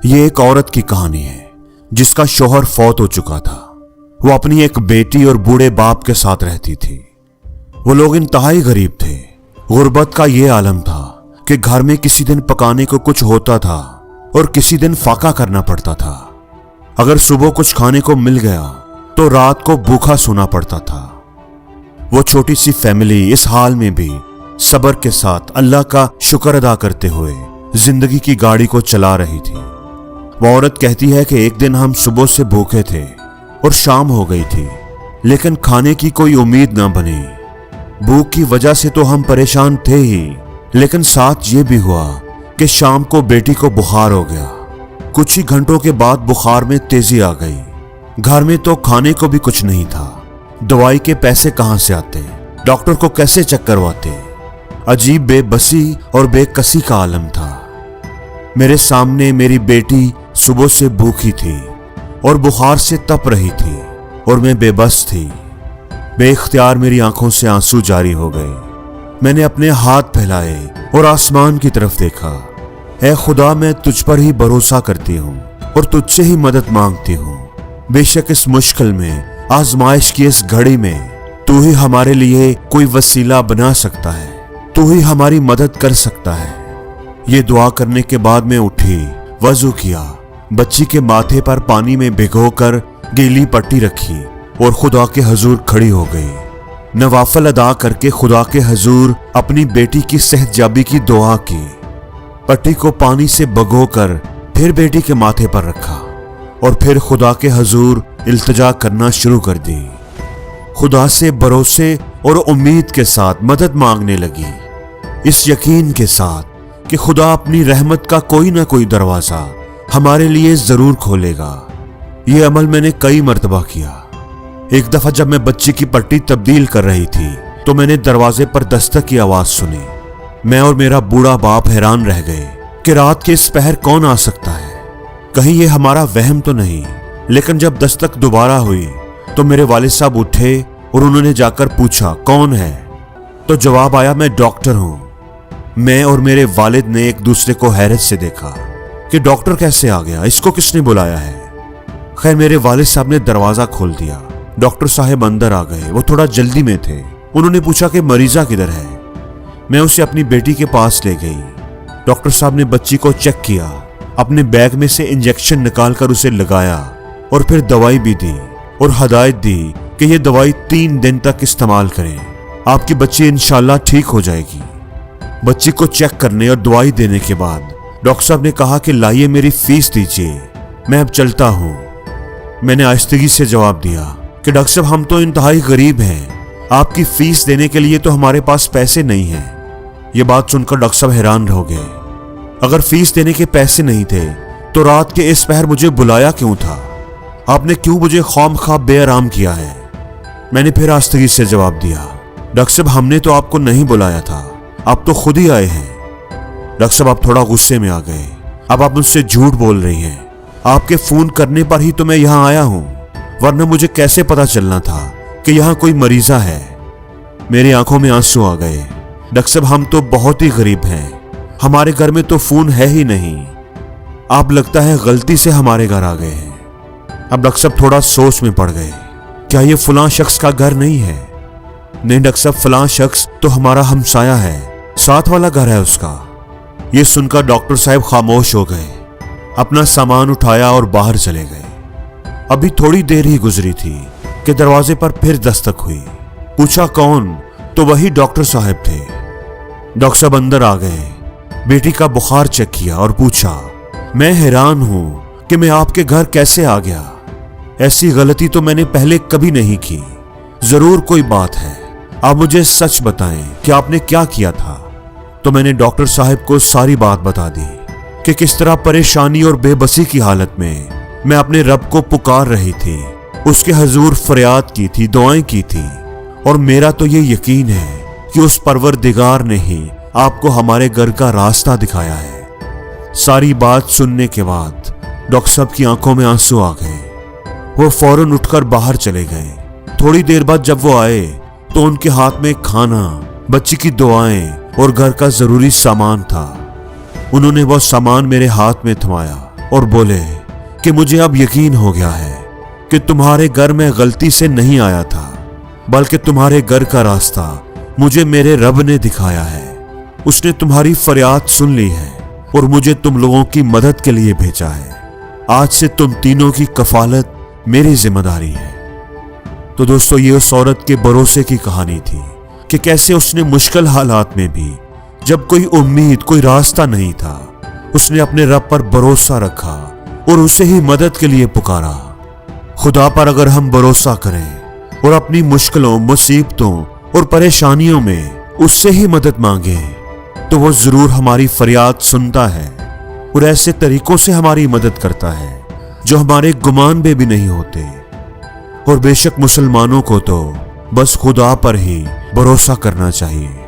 یہ ایک عورت کی کہانی ہے جس کا شوہر فوت ہو چکا تھا۔ وہ اپنی ایک بیٹی اور بوڑھے باپ کے ساتھ رہتی تھی۔ وہ لوگ انتہائی غریب تھے۔ غربت کا یہ عالم تھا کہ گھر میں کسی دن پکانے کو کچھ ہوتا تھا اور کسی دن فاقہ کرنا پڑتا تھا۔ اگر صبح کچھ کھانے کو مل گیا تو رات کو بھوکا سونا پڑتا تھا۔ وہ چھوٹی سی فیملی اس حال میں بھی صبر کے ساتھ اللہ کا شکر ادا کرتے ہوئے زندگی کی گاڑی کو چلا رہی تھی۔ وہ عورت کہتی ہے کہ ایک دن ہم صبح سے بھوکے تھے اور شام ہو گئی تھی، لیکن کھانے کی کوئی امید نہ بنی۔ بھوک کی وجہ سے تو ہم پریشان تھے ہی، لیکن ساتھ یہ بھی ہوا کہ شام کو بیٹی کو بخار ہو گیا۔ کچھ ہی گھنٹوں کے بعد بخار میں تیزی آ گئی۔ گھر میں تو کھانے کو بھی کچھ نہیں تھا۔ دوائی کے پیسے کہاں سے آتے؟ ڈاکٹر کو کیسے چیک کرواتے؟ عجیب بے بسی اور بے کسی کا عالم تھا۔ میرے سامنے میری بیٹی صبح سے بھوکی تھی اور بخار سے تپ رہی تھی اور میں بے بس تھی۔ بے اختیار میری آنکھوں سے آنسو جاری ہو گئے۔ میں نے اپنے ہاتھ پھیلائے اور آسمان کی طرف دیکھا۔ اے خدا، میں تجھ پر ہی بھروسہ کرتی ہوں اور تجھ سے ہی مدد مانگتی ہوں۔ بے شک اس مشکل میں، آزمائش کی اس گھڑی میں تو ہی ہمارے لیے کوئی وسیلہ بنا سکتا ہے، تو ہی ہماری مدد کر سکتا ہے۔ یہ دعا کرنے کے بعد میں اٹھی، وضو کیا، بچی کے ماتھے پر پانی میں بھگو کر گیلی پٹی رکھی اور خدا کے حضور کھڑی ہو گئی۔ نوافل ادا کر کے خدا کے حضور اپنی بیٹی کی صحت یابی کی دعا کی۔ پٹی کو پانی سے بھگو کر پھر بیٹی کے ماتھے پر رکھا اور پھر خدا کے حضور التجا کرنا شروع کر دی۔ خدا سے بھروسے اور امید کے ساتھ مدد مانگنے لگی، اس یقین کے ساتھ کہ خدا اپنی رحمت کا کوئی نہ کوئی دروازہ ہمارے لیے ضرور کھولے گا۔ یہ عمل میں نے کئی مرتبہ کیا۔ ایک دفعہ جب میں بچی کی پٹی تبدیل کر رہی تھی تو میں نے دروازے پر دستک کی آواز سنی۔ میں اور میرا بوڑھا باپ حیران رہ گئے کہ رات کے اس پہر کون آ سکتا ہے، کہیں یہ ہمارا وہم تو نہیں۔ لیکن جب دستک دوبارہ ہوئی تو میرے والد صاحب اٹھے اور انہوں نے جا کر پوچھا کون ہے، تو جواب آیا میں ڈاکٹر ہوں۔ میں اور میرے والد نے ایک دوسرے کو حیرت سے دیکھا کہ ڈاکٹر کیسے آ گیا، اس کو کس نے بلایا ہے؟ خیر میرے والد صاحب نے دروازہ کھول دیا۔ ڈاکٹر صاحب اندر آ گئے۔ وہ تھوڑا جلدی میں تھے۔ انہوں نے پوچھا کہ مریضہ کدھر ہے؟ میں اسے اپنی بیٹی کے پاس لے گئی۔ ڈاکٹر صاحب نے بچی کو چیک کیا، اپنے بیگ میں سے انجیکشن نکال کر اسے لگایا اور پھر دوائی بھی دی اور ہدایت دی کہ یہ دوائی 3 دن تک استعمال کریں، آپ کی بچی انشاءاللہ ٹھیک ہو جائے گی۔ بچی کو چیک کرنے اور دوائی دینے کے بعد ڈاکٹر صاحب نے کہا کہ لائیے میری فیس دیجیے، میں اب چلتا ہوں۔ میں نے آہستگی سے جواب دیا کہ ڈاکٹر صاحب ہم تو انتہائی غریب ہیں، آپ کی فیس دینے کے لیے تو ہمارے پاس پیسے نہیں ہیں۔ یہ بات سن کر ڈاکٹر صاحب حیران ہو گئے۔ اگر فیس دینے کے پیسے نہیں تھے تو رات کے اس پہر مجھے بلایا کیوں تھا؟ آپ نے کیوں مجھے خام خواہ بے آرام کیا ہے؟ میں نے پھر آہستگی سے جواب دیا، ڈاکٹر صاحب ہم نے تو آپ کو نہیں بلایا تھا، آپ تو خود ہی آئے ہیں۔ ڈاکٹر صاحب آپ تھوڑا غصے میں آ گئے۔ اب آپ مجھ سے جھوٹ بول رہی ہیں، آپ کے فون کرنے پر ہی تو میں یہاں آیا ہوں، ورنہ مجھے کیسے پتا چلنا تھا کہ یہاں کوئی مریضہ ہے؟ میری آنکھوں میں آنسو آ گئے۔ ڈاکٹر صاحب ہم تو بہت ہی غریب ہیں، ہمارے گھر میں تو فون ہے ہی نہیں، آپ لگتا ہے غلطی سے ہمارے گھر آ گئے ہیں۔ اب ڈاکٹر صاحب تھوڑا سوچ میں پڑ گئے، کیا یہ فلاں شخص کا گھر نہیں ہے؟ نہیں ڈاکٹر صاحب، فلاں شخص تو ہمارا ہمسایہ ہے، ساتھ والا گھر ہے اس کا۔ یہ سن کر ڈاکٹر صاحب خاموش ہو گئے، اپنا سامان اٹھایا اور باہر چلے گئے۔ ابھی تھوڑی دیر ہی گزری تھی کہ دروازے پر پھر دستک ہوئی۔ پوچھا کون، تو وہی ڈاکٹر صاحب تھے۔ ڈاکٹر صاحب اندر آ گئے، بیٹی کا بخار چیک کیا اور پوچھا میں حیران ہوں کہ میں آپ کے گھر کیسے آ گیا، ایسی غلطی تو میں نے پہلے کبھی نہیں کی، ضرور کوئی بات ہے، آپ مجھے سچ بتائیں کہ آپ نے کیا کیا تھا۔ تو میں نے ڈاکٹر صاحب کو ساری بات بتا دی کہ کس طرح پریشانی اور بے بسی کی حالت میں اپنے رب کو پکار رہی تھی، اس کے حضور فریاد کی تھی، دعائیں کی تھی، اور میرا تو یہ یقین ہے کہ اس پروردگار نے ہی آپ کو ہمارے گھر کا راستہ دکھایا ہے۔ ساری بات سننے کے بعد ڈاکٹر صاحب کی آنکھوں میں آنسو آ گئے۔ وہ فوراً اٹھ کر باہر چلے گئے۔ تھوڑی دیر بعد جب وہ آئے تو ان کے ہاتھ میں کھانا، بچی کی دعائیں اور گھر کا ضروری سامان تھا۔ انہوں نے وہ سامان میرے ہاتھ میں تھمایا اور بولے کہ مجھے اب یقین ہو گیا ہے کہ تمہارے گھر میں غلطی سے نہیں آیا تھا، بلکہ تمہارے گھر کا راستہ مجھے میرے رب نے دکھایا ہے۔ اس نے تمہاری فریاد سن لی ہے اور مجھے تم لوگوں کی مدد کے لیے بھیجا ہے۔ آج سے تم تینوں کی کفالت میری ذمہ داری ہے۔ تو دوستو، یہ اس عورت کے بھروسے کی کہانی تھی کہ کیسے اس نے مشکل حالات میں بھی، جب کوئی امید، کوئی راستہ نہیں تھا، اس نے اپنے رب پر بھروسہ رکھا اور اسے ہی مدد کے لیے پکارا۔ خدا پر اگر ہم بھروسہ کریں اور اپنی مشکلوں، مصیبتوں اور پریشانیوں میں اس سے ہی مدد مانگیں تو وہ ضرور ہماری فریاد سنتا ہے اور ایسے طریقوں سے ہماری مدد کرتا ہے جو ہمارے گمان میں بھی نہیں ہوتے۔ اور بے شک مسلمانوں کو تو بس خدا پر ہی بھروسہ کرنا چاہیے۔